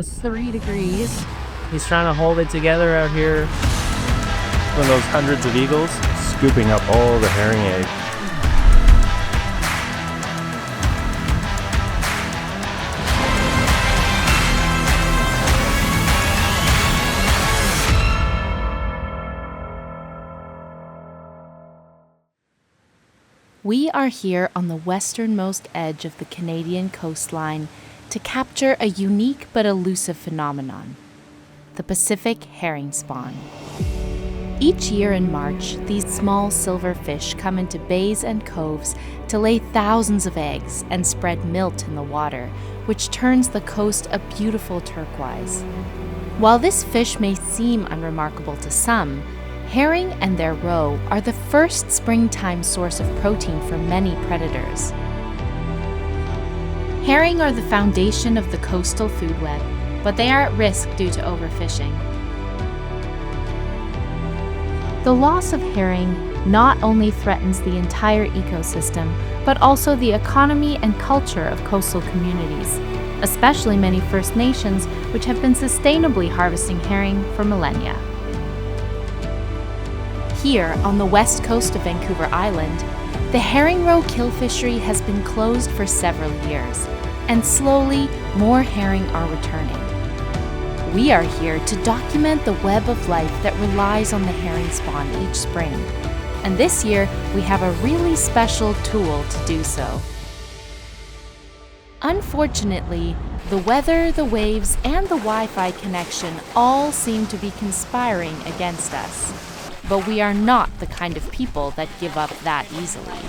It's 3 degrees. He's trying to hold it together out here. One of those hundreds of eagles scooping up all the herring eggs. We are here on the westernmost edge of the Canadian coastline to capture a unique but elusive phenomenon, the Pacific herring spawn. Each year in March, these small silver fish come into bays and coves to lay thousands of eggs and spread milt in the water, which turns the coast a beautiful turquoise. While this fish may seem unremarkable to some, herring and their roe are the first springtime source of protein for many predators. Herring are the foundation of the coastal food web, but they are at risk due to overfishing. The loss of herring not only threatens the entire ecosystem, but also the economy and culture of coastal communities, especially many First Nations, which have been sustainably harvesting herring for millennia. Here, on the west coast of Vancouver Island, the herring roe kill fishery has been closed for several years, and slowly, more herring are returning. We are here to document the web of life that relies on the herring spawn each spring, and this year, we have a really special tool to do so. Unfortunately, the weather, the waves, and the Wi-Fi connection all seem to be conspiring against us. But we are not the kind of people that give up that easily.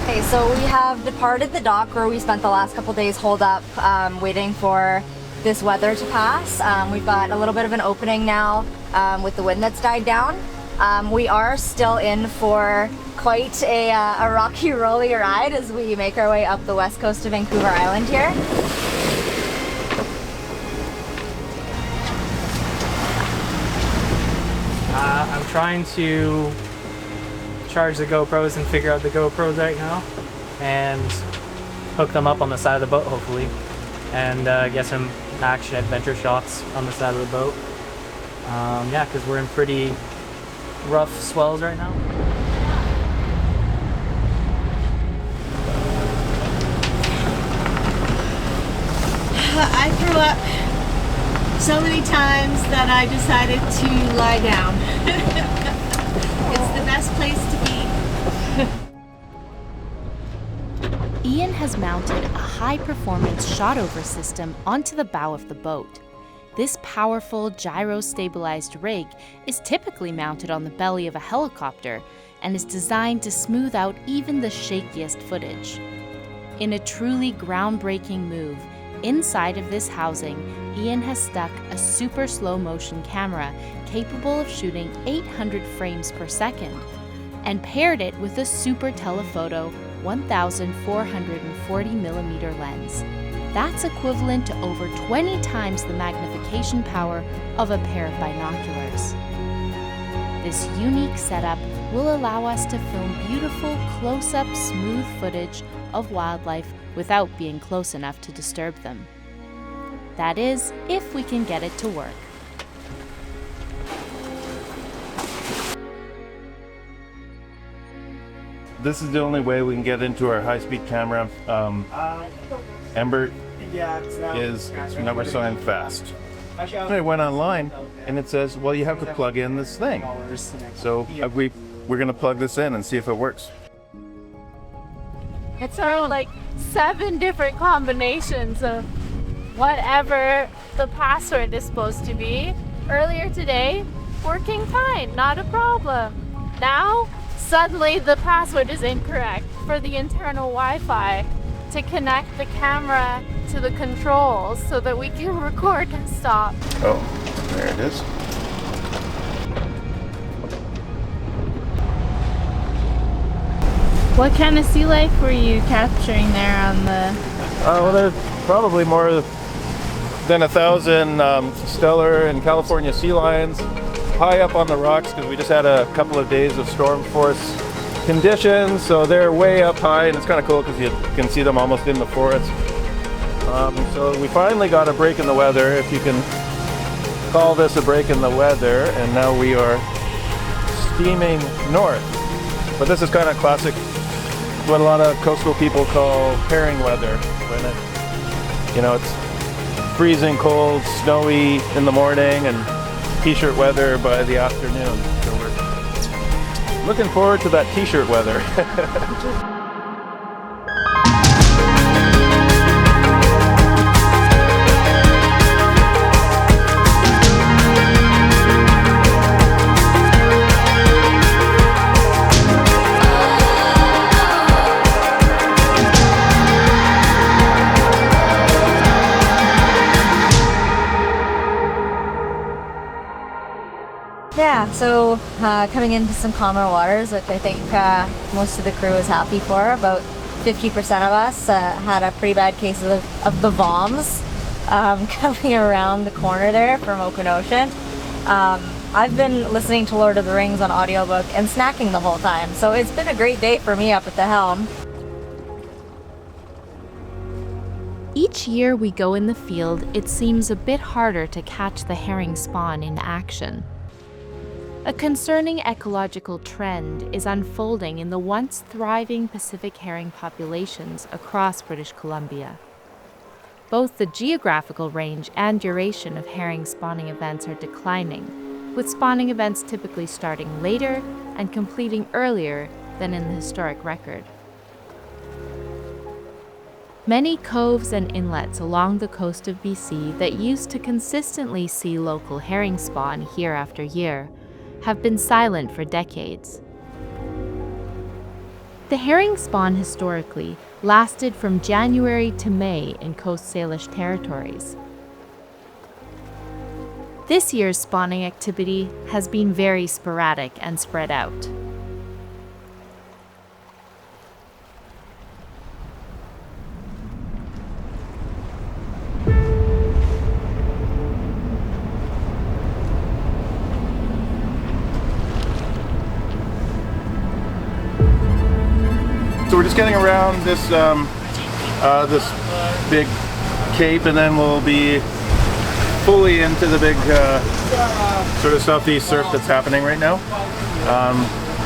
Okay, so we have departed the dock where we spent the last couple days holed up waiting for this weather to pass. We've got a little bit of an opening now with the wind that's died down. We are still in for quite a rocky, rolly ride as we make our way up the west coast of Vancouver Island here. I'm trying to charge the GoPros and figure out the GoPros right now and hook them up on the side of the boat, hopefully, and get some action adventure shots on the side of the boat. Yeah, because we're in pretty rough swells right now. I threw up so many times that I decided to lie down. It's the best place to be. Ian has mounted a high-performance SHOTOVER system onto the bow of the boat. This powerful gyro-stabilized rig is typically mounted on the belly of a helicopter and is designed to smooth out even the shakiest footage. In a truly groundbreaking move, inside of this housing, Ian has stuck a super slow-motion camera capable of shooting 800 frames per second and paired it with a super telephoto 1440mm lens. That's equivalent to over 20 times the magnification power of a pair of binoculars. This unique setup will allow us to film beautiful, close-up, smooth footage of wildlife without being close enough to disturb them. That is, if we can get it to work. This is the only way we can get into our high-speed camera. Ember is never so fast. I went online and it says, well, you have to plug in this thing. So we're going to plug this in and see if it works. It's around like 7 different combinations of whatever the password is supposed to be. Earlier today, working fine, not a problem. Now, suddenly the password is incorrect for the internal Wi-Fi to connect the camera to the controls so that we can record and stop. Oh, there it is. What kind of sea life were you capturing there on the... Well, there's probably more than 1,000 stellar and California sea lions, high up on the rocks because we just had a couple of days of storm force conditions, so they're way up high, and it's kind of cool because you can see them almost in the forest. So we finally got a break in the weather, if you can call this a break in the weather, and now we are steaming north. But this is kind of classic, what a lot of coastal people call herring weather, when it, you know, it's freezing cold, snowy in the morning, and t-shirt weather by the afternoon. So we're looking forward to that t-shirt weather. Yeah, so coming into some calmer waters, which I think most of the crew is happy for. About 50% of us had a pretty bad case of the VOMs coming around the corner there from open ocean. I've been listening to Lord of the Rings on audiobook and snacking the whole time, so it's been a great day for me up at the helm. Each year we go in the field, it seems a bit harder to catch the herring spawn in action. A concerning ecological trend is unfolding in the once thriving Pacific herring populations across British Columbia. Both the geographical range and duration of herring spawning events are declining, with spawning events typically starting later and completing earlier than in the historic record. Many coves and inlets along the coast of BC that used to consistently see local herring spawn year after year have been silent for decades. The herring spawn historically lasted from January to May in Coast Salish territories. This year's spawning activity has been very sporadic and spread out. So we're just getting around this this big cape, and then we'll be fully into the big sort of southeast surf that's happening right now.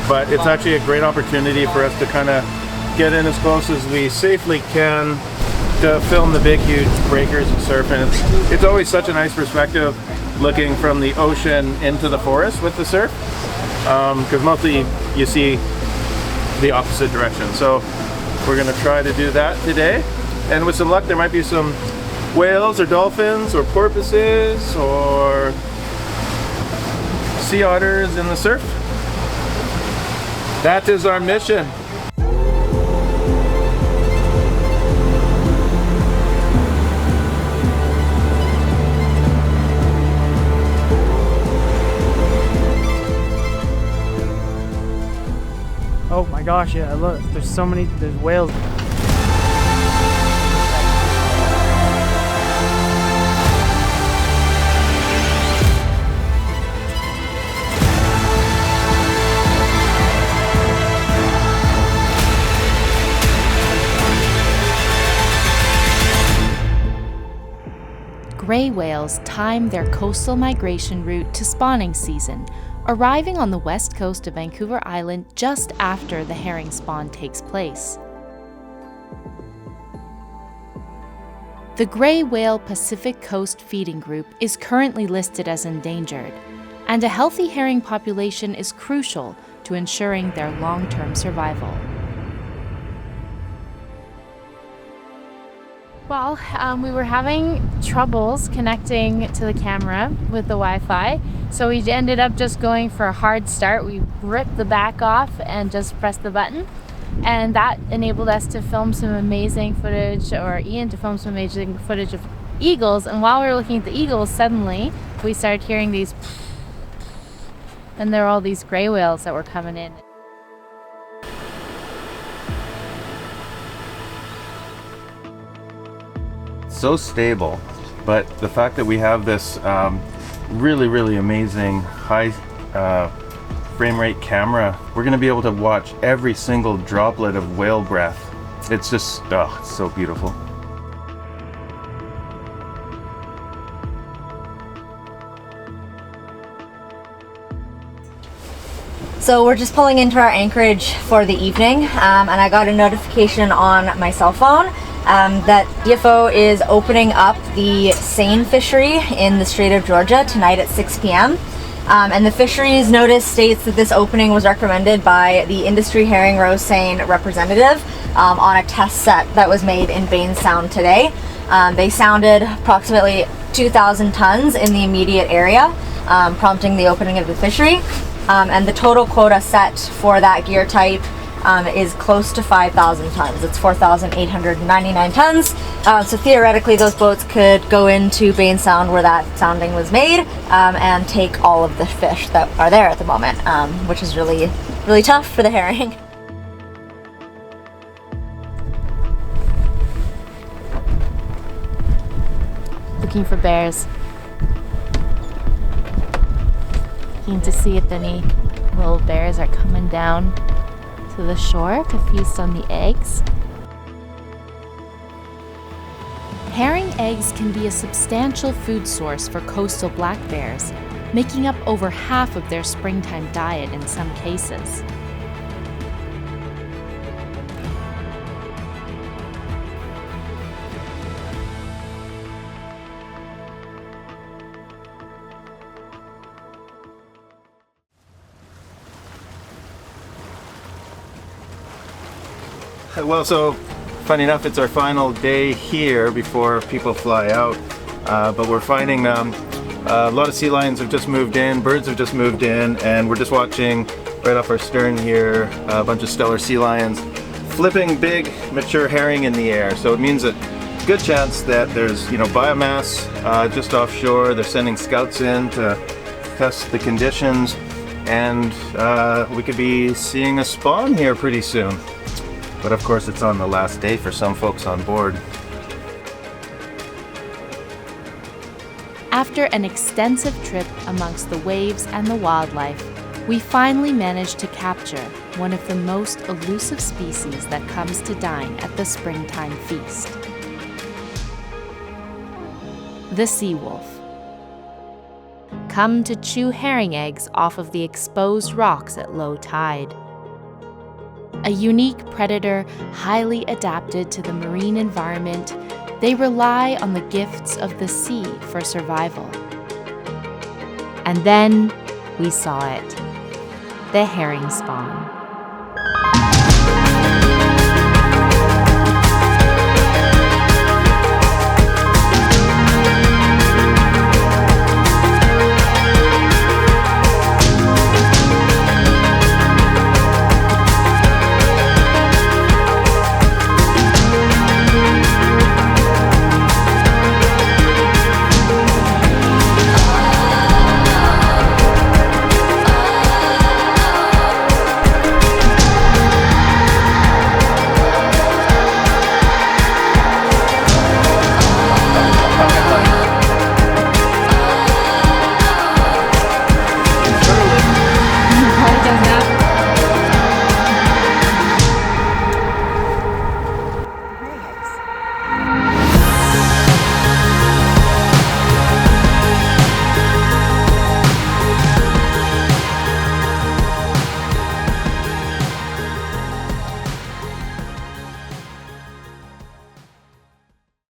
But it's actually a great opportunity for us to kind of get in as close as we safely can to film the big, huge breakers and surf. And it's always such a nice perspective looking from the ocean into the forest with the surf, because mostly you see the opposite direction. So we're going to try to do that today, and with some luck there might be some whales or dolphins or porpoises or sea otters in the surf. That is our mission. Oh my gosh, yeah, look, there's so many, there's whales. Gray whales time their coastal migration route to spawning season, arriving on the west coast of Vancouver Island just after the herring spawn takes place. The gray whale Pacific Coast feeding group is currently listed as endangered, and a healthy herring population is crucial to ensuring their long-term survival. Well, we were having troubles connecting to the camera with the Wi-Fi, so we ended up just going for a hard start. We ripped the back off and just pressed the button, and that enabled us to film some amazing footage, or Ian to film some amazing footage of eagles. And while we were looking at the eagles, suddenly we started hearing these, and there were all these gray whales that were coming in. So stable, but the fact that we have this really amazing high frame rate camera, we're going to be able to watch every single droplet of whale breath. It's just, oh, it's so beautiful. So we're just pulling into our anchorage for the evening, and I got a notification on my cell phone that DFO is opening up the seine fishery in the Strait of Georgia tonight at 6 p.m. And the fisheries notice states that this opening was recommended by the industry herring roe seine representative on a test set that was made in Bain Sound today. They sounded approximately 2,000 tons in the immediate area, prompting the opening of the fishery. And the total quota set for that gear type is close to 5,000 tons. It's 4,899 tons. So theoretically, those boats could go into Bain Sound where that sounding was made and take all of the fish that are there at the moment, which is really, really tough for the herring. Looking for bears. Keen to see if any little bears are coming down to the shore to feast on the eggs. Herring eggs can be a substantial food source for coastal black bears, making up over half of their springtime diet in some cases. Well, so funny enough, it's our final day here before people fly out, but we're finding a lot of sea lions have just moved in, birds have just moved in, and we're just watching right off our stern here a bunch of stellar sea lions flipping big mature herring in the air. So it means that good chance that there's biomass just offshore. They're sending scouts in to test the conditions, and we could be seeing a spawn here pretty soon. But of course it's on the last day for some folks on board. After an extensive trip amongst the waves and the wildlife, we finally managed to capture one of the most elusive species that comes to dine at the springtime feast. The sea wolf. Come to chew herring eggs off of the exposed rocks at low tide. A unique predator, highly adapted to the marine environment, they rely on the gifts of the sea for survival. And then we saw it, the herring spawn.